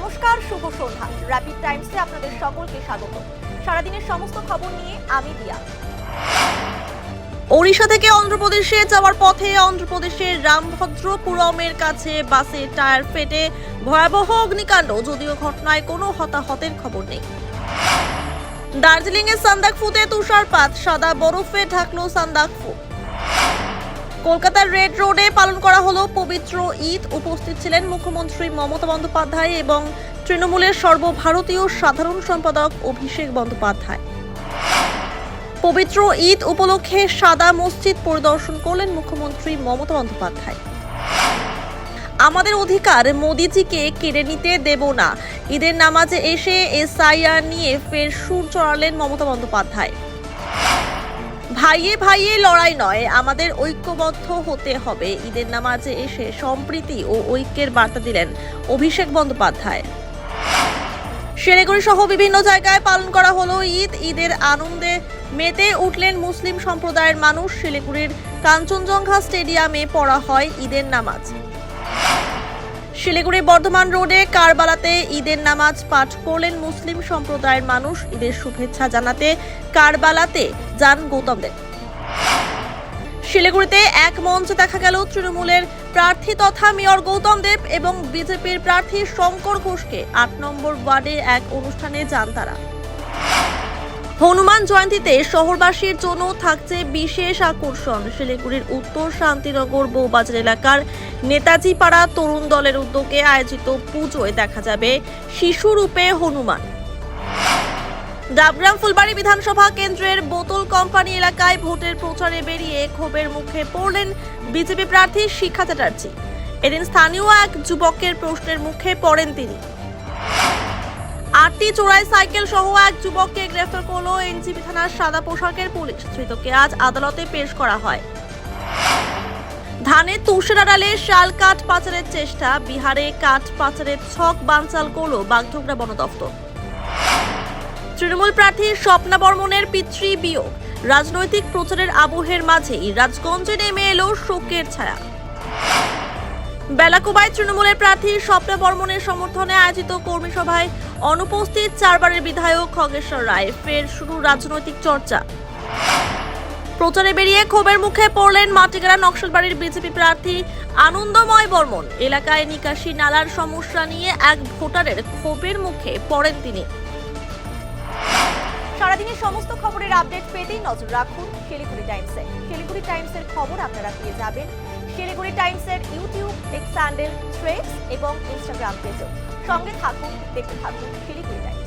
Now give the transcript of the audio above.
নমস্কার, শুভ সন্ধ্যা। র্যাপিড টাইমসে আপনাদের সকলকে স্বাগত। সারাদিনের সমস্ত খবর নিয়ে আমি দিয়া। ওড়িশা থেকে অন্ধ্রপ্রদেশে যাওয়ার পথে অন্ধ্রপ্রদেশের রামভদ্রপুরমের কাছে বাসের টায়ার ফেটে ভয়াবহ অগ্নিকাণ্ড, যদিও ঘটনায় কোনো হতাহতের খবর নেই। দার্জিলিং এর সান্দাকফুতে তুষারপাত, সাদা বরফে ঢাকলো সান্দাকফু। কলকাতার রেড রোডে পালন করা হলো পবিত্র ঈদ। উপস্থিত ছিলেন মুখ্যমন্ত্রী মমতা বন্দ্যোপাধ্যায় এবং তৃণমূলের সর্বভারতীয় সাধারণ সম্পাদক অভিষেক বন্দ্যোপাধ্যায়। পবিত্র ঈদ উপলক্ষে সাদা মসজিদ পরিদর্শন করলেন মুখ্যমন্ত্রী মমতা বন্দ্যোপাধ্যায়। আমাদের অধিকার মোদিজিকে কেড়ে নিতে দেব না। ঈদের নামাজে এসে এসআইআর নিয়ে ফের সুর চড়ালেন মমতা বন্দ্যোপাধ্যায়। ভাইয়ে ভাইয়ে লড়াই নয়, আমাদের ঐক্যবদ্ধ হতে হবে। ঈদের নামাজে এসে সম্প্রীতি ও ঐক্যের বার্তা দিলেন অভিষেক বন্দ্যোপাধ্যায়। শিলিগুড়ি সহ বিভিন্ন জায়গায় পালন করা হলো ঈদ। ঈদের আনন্দে মেতে উঠলেন মুসলিম সম্প্রদায়ের মানুষ। শিলিগুড়ির কাঞ্চনজঙ্ঘা স্টেডিয়ামে পড়া হয় ঈদের নামাজ। শিলিগুড়ি বর্ধমান রোডে কারবালাতে ঈদের নামাজ পাঠ করলেন মুসলিম সম্প্রদায়ের মানুষ। ঈদের শুভেচ্ছা জানাতে কারবালাতে যান গৌতম দেব। শিলিগুড়িতে এক মঞ্চে দেখা গেল তৃণমূলের প্রার্থী তথা মেয়র গৌতম দেব এবং বিজেপির প্রার্থী শঙ্কর ঘোষকে ৮ নম্বর ওয়ার্ডে এক অনুষ্ঠানে যান তারা। হনুমান জয়ন্তীতে শহরবাসীর জন্য থাকছে বিশেষ আকর্ষণ। শিলিগুড়ির উত্তর শান্তিনগর বউবাজার এলাকার নেতাজি পাড়া তরুণ দলের উদ্যোগে আয়োজিত পুজোয় দেখা যাবে শিশুরূপে হনুমান। ডাবগ্রাম ফুলবাড়ি বিধানসভা কেন্দ্রের বোতল কোম্পানি এলাকায় ভোটের প্রচারে বেরিয়ে ক্ষোভের মুখে পড়লেন বিজেপি প্রার্থী শিখা চ্যাটার্জি। এদিন স্থানীয় এক যুবকের প্রশ্নের মুখে পড়েন তিনি। ৮টি চোরাই সাইকেল সহ এক যুবককে গ্রেফতার করল এনজিপি থানার সাদা পোশাকের পুলিশ। ধৃতকে আজ আদালতে পেশ করা হয়। ধানের তুষের আড়ালে শাল কাঠ পাচারের চেষ্টা, বিহারে কাঠ পাচারের ছক বানচাল করল বাগডোগরা বন দফতর। তৃণমূল প্রার্থী স্বপ্না বর্মনের পিতৃ বিয়োগ, রাজনৈতিক প্রচারের আবহের মাঝেই রাজগঞ্জে নেমে এলো শোকের ছায়া। বেলাকোবায় তৃণমূলের প্রার্থী স্বপ্না বর্মনের সমর্থনে আয়োজিত কর্মী সভায় অনুপস্থিত 4 বারের বিধায়ক খগেশ্বর রায়। ফের শুরু রাজনৈতিক চর্চা। প্রচারে বেরিয়ে ক্ষোভের মুখে পড়লেন মাটিগাড়া নকশালবাড়ির বিজেপি প্রার্থী আনন্দময় বর্মন। এলাকায় নিকাশি নালার সমস্যা নিয়ে এক ভোটারের ক্ষোভের মুখে পড়েন তিনি। সারাদিনের সমস্ত খবরের আপডেট পেতেই নজর রাখুন শিলিগুড়ি টাইমসে। শিলিগুড়ি টাইমসের খবর আপনারা পেয়ে যাবেন শিলিগুড়ি টাইমসের ইউটিউব, এক্স হ্যান্ডেল, থ্রেডস এবং ইনস্টাগ্রাম পেজে। সঙ্গে থাকুন, দেখতে থাকুন শিলিগুড়ি টাইমস।